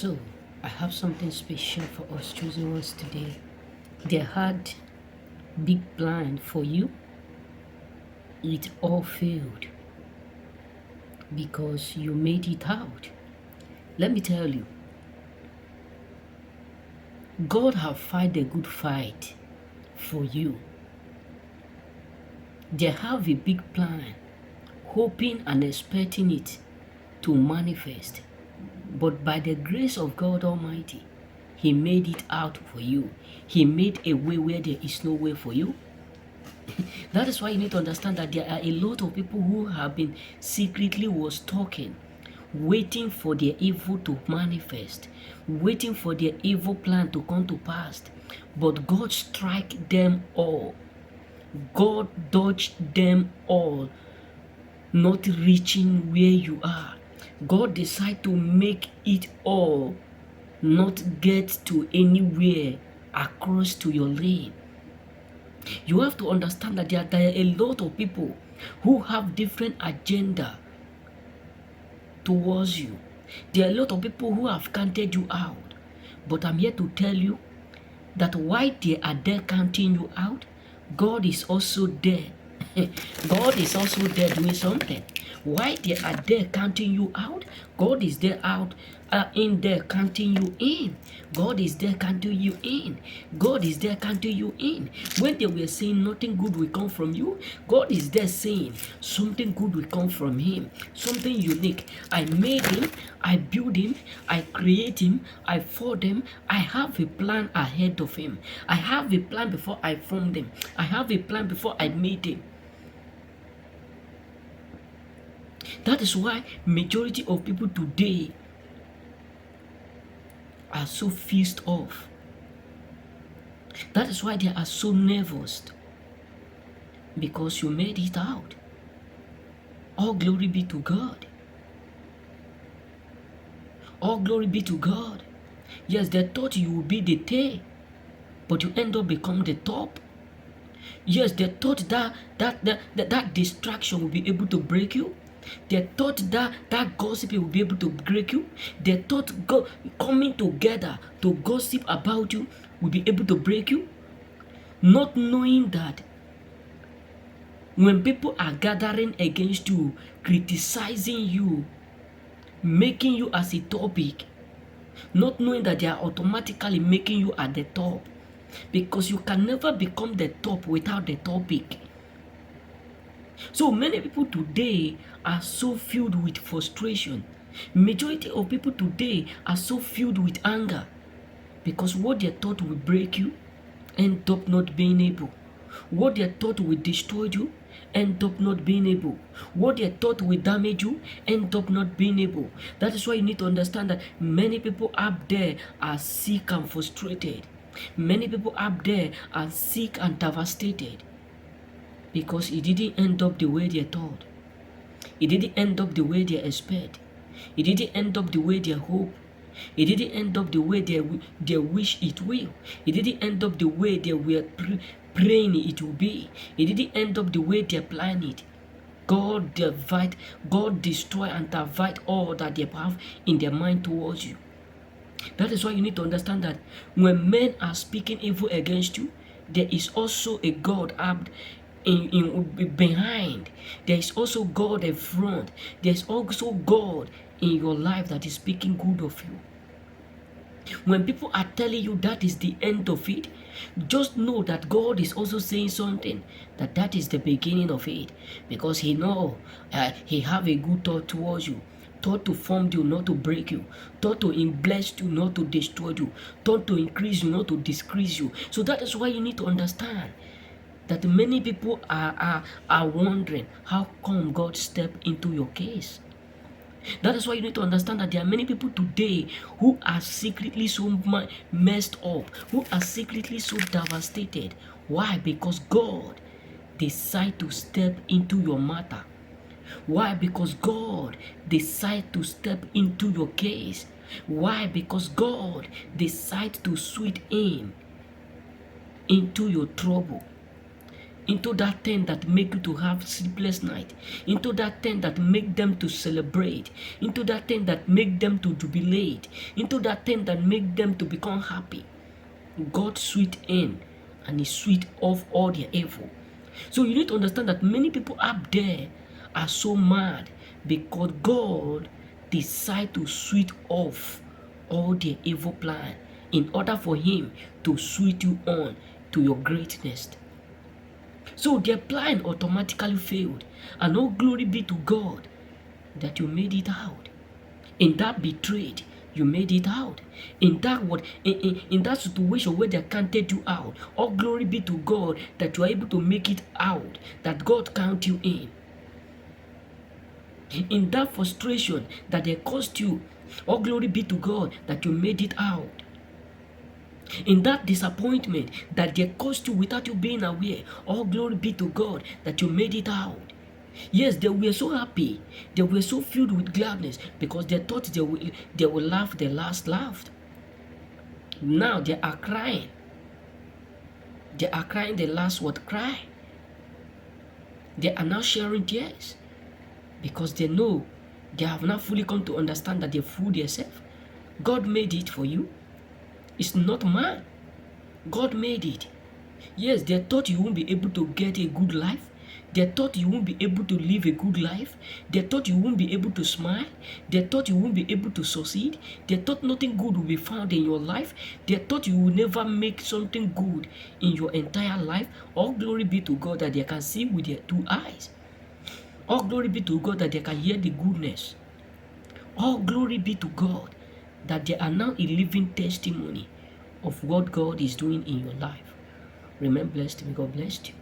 So, I have something special for us chosen ones today. They had big plan for you. It all failed because you made it out. Let me tell you, God have fight a good fight for you. They have a big plan, hoping and expecting it to manifest. But by the grace of God Almighty, He made it out for you. He made a way where there is no way for you. That is why you need to understand that there are a lot of people who have been secretly was talking, waiting for their evil to manifest, waiting for their evil plan to come to pass. But God strike them all. God dodged them all, not reaching where you are. God decided to make it all not get to anywhere across to your lane. You have to understand that there are a lot of people who have different agenda towards you. There are a lot of people who have counted you out. But I'm here to tell you that while they are there counting you out, God is also there. God is also there doing something. Why they are there counting you out, God is there in there counting you in. God is there counting you in. God is there counting you in. When they were saying nothing good will come from you, God is there saying something good will come from Him. Something unique. I made Him, I built Him, I create Him, I formed Him. I have a plan ahead of Him. I have a plan before I formed Him. I have a plan before I made Him. That is why majority of people today are so pissed off. That is why they are so nervous, because you made it out. All glory be to God. All glory be to God. Yes, they thought you would be the tail, but you end up become the top. Yes, they thought that distraction will be able to break you. They thought that gossip will be able to break you. They thought coming together to gossip about you will be able to break you. Not knowing that when people are gathering against you, criticizing you, making you as a topic, not knowing that they are automatically making you at the top. Because you can never become the top without the topic. So many people today are so filled with frustration. Majority of people today are so filled with anger because what they thought will break you end up not being able. What they thought will destroy you end up not being able. What they thought will damage you end up not being able. That is why you need to understand that many people up there are sick and frustrated. Many people up there are sick and devastated because it didn't end up the way they thought. It didn't end up the way they expect. It didn't end up the way they hope. It didn't end up the way they wish it will. It didn't end up the way they were praying it will be. It didn't end up the way they planned it. God destroy and divide all that they have in their mind towards you. That is why you need to understand that when men are speaking evil against you, there is also a God behind. There is also God in front. There is also God in your life that is speaking good of you. When people are telling you that is the end of it, just know that God is also saying something, that is the beginning of it, because He know He have a good thought towards you. Thought to form you, not to break you. Thought to bless you, not to destroy you. Thought to increase you, not to decrease you. So that is why you need to understand that many people are wondering how come God stepped into your case. That is why you need to understand that there are many people today who are secretly so messed up, who are secretly so devastated. Why? Because God decided to step into your matter. Why? Because God decided to step into your case. Why? Because God decided to sweep in into your trouble. into that thing that make you to have sleepless night, into that thing that make them to celebrate, into that thing that make them to jubilate, into that thing that make them to become happy. God sweet in and He sweet off all their evil. So you need to understand that many people up there are so mad because God decide to sweet off all their evil plan in order for Him to sweet you on to your greatness. So their plan automatically failed, and all glory be to God that you made it out. In that betrayed, you made it out. In that in that situation where they counted you out, all glory be to God that you are able to make it out, that God count you in. In that frustration that they caused you, all glory be to God that you made it out. In that disappointment that they caused you without you being aware, all glory be to God that you made it out. Yes, they were so happy. They were so filled with gladness because they thought they will laugh the last laughed. Now they are crying. They are crying the last word cry. They are now sharing tears because they know they have not fully come to understand that they fooled themselves. God made it for you. It's not man. God made it. Yes, they thought you won't be able to get a good life. They thought you won't be able to live a good life. They thought you won't be able to smile. They thought you won't be able to succeed. They thought nothing good will be found in your life. They thought you will never make something good in your entire life. All glory be to God that they can see with their two eyes. All glory be to God that they can hear the goodness. All glory be to God that they are now a living testimony of what God is doing in your life. Remain blessed. May God bless you.